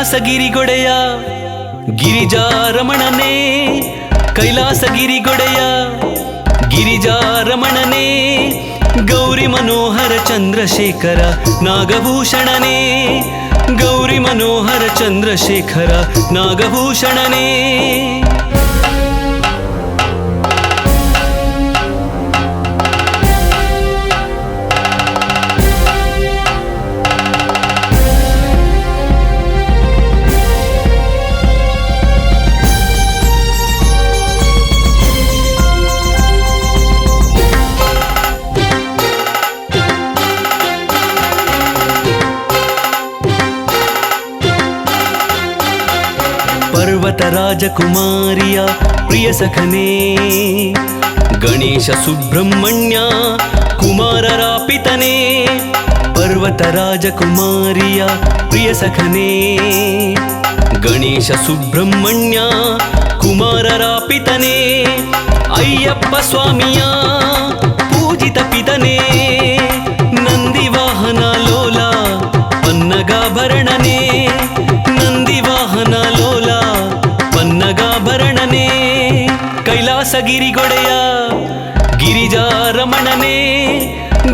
ಕೈಲಾಸಗಿರಿಗೊಡೆಯ ಗಿರಿಜಾರಮಣನೇ, ಕೈಲಾಸಗಿರಿಗೊಡೆಯ ಗಿರಿಜಾರಮಣನೇ, ಗೌರಿ ಮನೋಹರ ಚಂದ್ರಶೇಖರ ನಾಗಭೂಷಣನೇ, ಗೌರಿ ಮನೋಹರ ಚಂದ್ರಶೇಖರ ನಾಗಭೂಷಣನೇ. ಪರ್ವತ ರಾಜಕುಮಾರಿಯ ಪ್ರಿಯ ಸಖನೇ, ಗಣೇಶ ಸುಬ್ರಹ್ಮಣ್ಯ ಕುಮಾರರ ಪಿತನೇ, ಪರ್ವತ ರಾಜಕುಮಾರಿಯ ಪ್ರಿಯ ಸಖನೇ, ಗಣೇಶ ಸುಬ್ರಹ್ಮಣ್ಯ ಕುಮಾರರ ಪಿತನೇ, ಅಯ್ಯಪ್ಪ ಸ್ವಾಮಿಯ ಪೂಜಿತ ಪಿತನೇ, ನಂದಿವಾಹನ ಲೋಲ ಪನ್ನಗಾಭರಣನೇ, ನಂದಿವಾಹನ ಲೋಲ ಪನ್ನಗಾಭರಣನೇ, ಕೈಲಾಸಗಿರಿಗೊಡೆಯ ಗಿರಿಜಾರಮಣನೇ,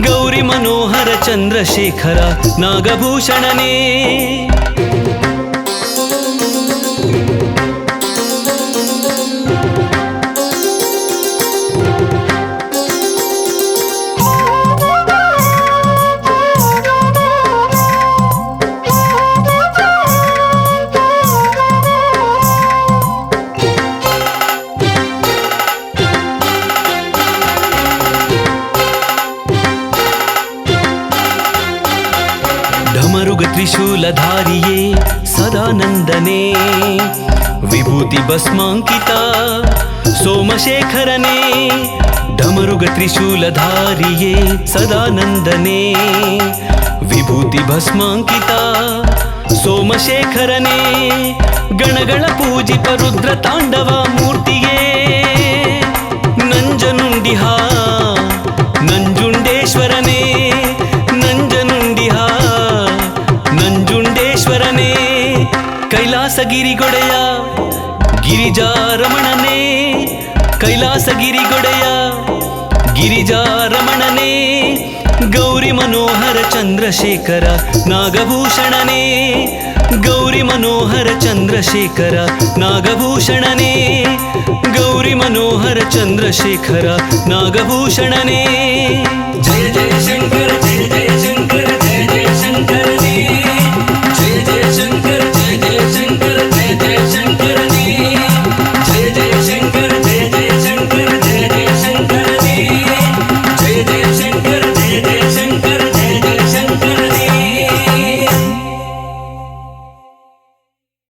ಗೌರಿ ಮನೋಹರ ಚಂದ್ರಶೇಖರ ನಾಗಭೂಷಣನೇ. ಢಮರುಗ ತ್ರಿಶೂಲಧಾರಿಯೇ ಸದಾನಂದನೇ, ವಿಭೂತಿ ಭಸ್ಮಾಂಕಿತ ಸೋಮಶೇಖರನೇ, ಢಮರುಗ ತ್ರಿಶೂಲಧಾರಿಯೇ ಸದಾನಂದನೇ, ವಿಭೂತಿ ಭಸ್ಮಾಂಕಿತ ಸೋಮಶೇಖರನೇ, ಗಣಗಳ ಪೂಜಿಪ ರುದ್ರ ತಾಂಡವ ಮೂರ್ತಿಯೇ, ನಂಜನುಂಡಿಹ ನಂಜುಂಡೇಶ್ವರನೇ, ನಂಜನುಂಡಿಹ ನಂಜುಂಡೇಶ್ವರನೇ, ಕೈಲಾಸಗಿರಿಗೊಡೆಯ ಗಿರಿಜಾರಮಣನೇ, ಕೈಲಾಸಗಿರಿಗೊಡೆಯ ಗಿರಿಜಾರಮಣನೇ, ಗೌರಿ ಮನೋಹರ ಚಂದ್ರಶೇಖರ ನಾಗಭೂಷಣನೇ, ಗೌರಿ ಮನೋಹರ ಚಂದ್ರಶೇಖರ ನಾಗಭೂಷಣನೇ, ಗೌರಿ ಮನೋಹರ ಚಂದ್ರಶೇಖರ ನಾಗಭೂಷಣನೇ.